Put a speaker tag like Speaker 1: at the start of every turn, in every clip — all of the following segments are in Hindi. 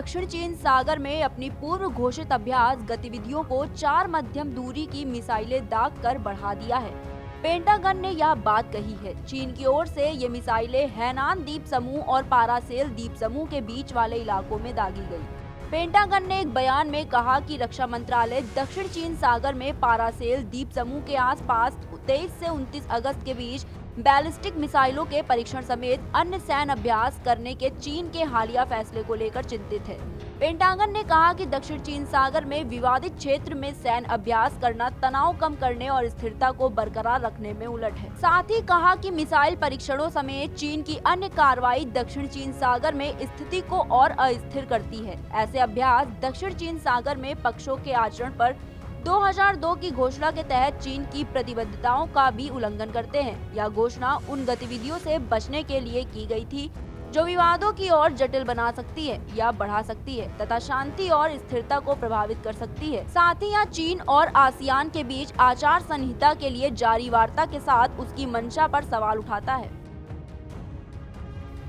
Speaker 1: दक्षिण चीन सागर में अपनी पूर्व घोषित अभ्यास गतिविधियों को 4 मध्यम दूरी की मिसाइलें दाग कर बढ़ा दिया है। पेंटागन ने यह बात कही है। चीन की ओर से ये मिसाइलें हैनान द्वीप समूह और पारासेल द्वीप समूह के बीच वाले इलाकों में दागी गई। पेंटागन ने एक बयान में कहा कि रक्षा मंत्रालय दक्षिण चीन सागर में पारासेल द्वीप समूह के आसपास 23 से 29 अगस्त के बीच बैलिस्टिक मिसाइलों के परीक्षण समेत अन्य सैन्य अभ्यास करने के चीन के हालिया फैसले को लेकर चिंतित है। पेंटागन ने कहा कि दक्षिण चीन सागर में विवादित क्षेत्र में सैन्य अभ्यास करना तनाव कम करने और स्थिरता को बरकरार रखने में उलट है। साथ ही कहा कि मिसाइल परीक्षणों समेत चीन की अन्य कार्रवाई दक्षिण चीन सागर में स्थिति को और अस्थिर करती है। ऐसे अभ्यास दक्षिण चीन सागर में पक्षों के आचरण पर 2002 की घोषणा के तहत चीन की प्रतिबद्धताओं का भी उल्लंघन करते हैं। यह घोषणा उन गतिविधियों से बचने के लिए की गई थी जो विवादों की ओर जटिल बना सकती है या बढ़ा सकती है तथा शांति और स्थिरता को प्रभावित कर सकती है। साथ ही यह चीन और आसियान के बीच आचार संहिता के लिए जारी वार्ता के साथ उसकी मंशा पर सवाल उठाता है।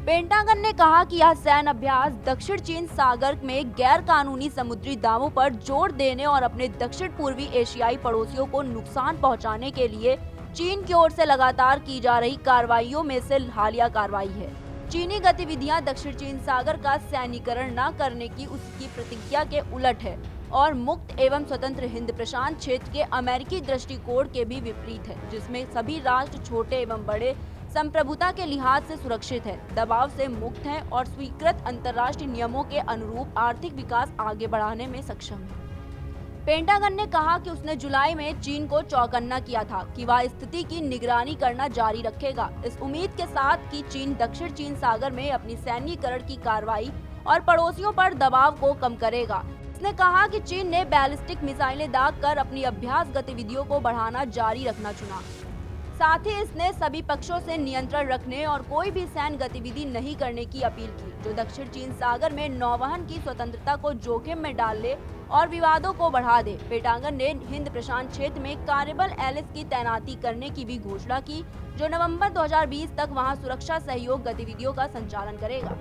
Speaker 1: पेंटागन ने कहा कि यह सैन्य अभ्यास दक्षिण चीन सागर में गैर कानूनी समुद्री दावों पर जोर देने और अपने दक्षिण पूर्वी एशियाई पड़ोसियों को नुकसान पहुंचाने के लिए चीन की ओर से लगातार की जा रही कार्रवाइयों में से हालिया कार्रवाई है। चीनी गतिविधियां दक्षिण चीन सागर का सैन्यीकरण न करने की उसकी प्रतिज्ञा के उलट है और मुक्त एवं स्वतंत्र हिंद प्रशांत क्षेत्र के अमेरिकी दृष्टिकोण के भी विपरीत है, जिसमें सभी राष्ट्र छोटे एवं बड़े संप्रभुता के लिहाज से सुरक्षित है, दबाव से मुक्त है और स्वीकृत अंतर्राष्ट्रीय नियमों के अनुरूप आर्थिक विकास आगे बढ़ाने में सक्षम है। पेंटागन ने कहा कि उसने जुलाई में चीन को चौकन्ना किया था कि वह स्थिति की निगरानी करना जारी रखेगा, इस उम्मीद के साथ कि चीन दक्षिण चीन सागर में अपनी सैन्यीकरण की कार्रवाई और पड़ोसियों पर दबाव को कम करेगा। उसने कहा कि चीन ने बैलिस्टिक मिसाइलें दाग कर अपनी अभ्यास गतिविधियों को बढ़ाना जारी रखना चुना। साथ ही इसने सभी पक्षों से नियंत्रण रखने और कोई भी सैन्य गतिविधि नहीं करने की अपील की जो दक्षिण चीन सागर में नौवहन की स्वतंत्रता को जोखिम में डाल ले और विवादों को बढ़ा दे। पेंटागन ने हिंद प्रशांत क्षेत्र में कार्यबल एलिस की तैनाती करने की भी घोषणा की जो नवंबर 2020 तक वहां सुरक्षा सहयोग गतिविधियों का संचालन करेगा।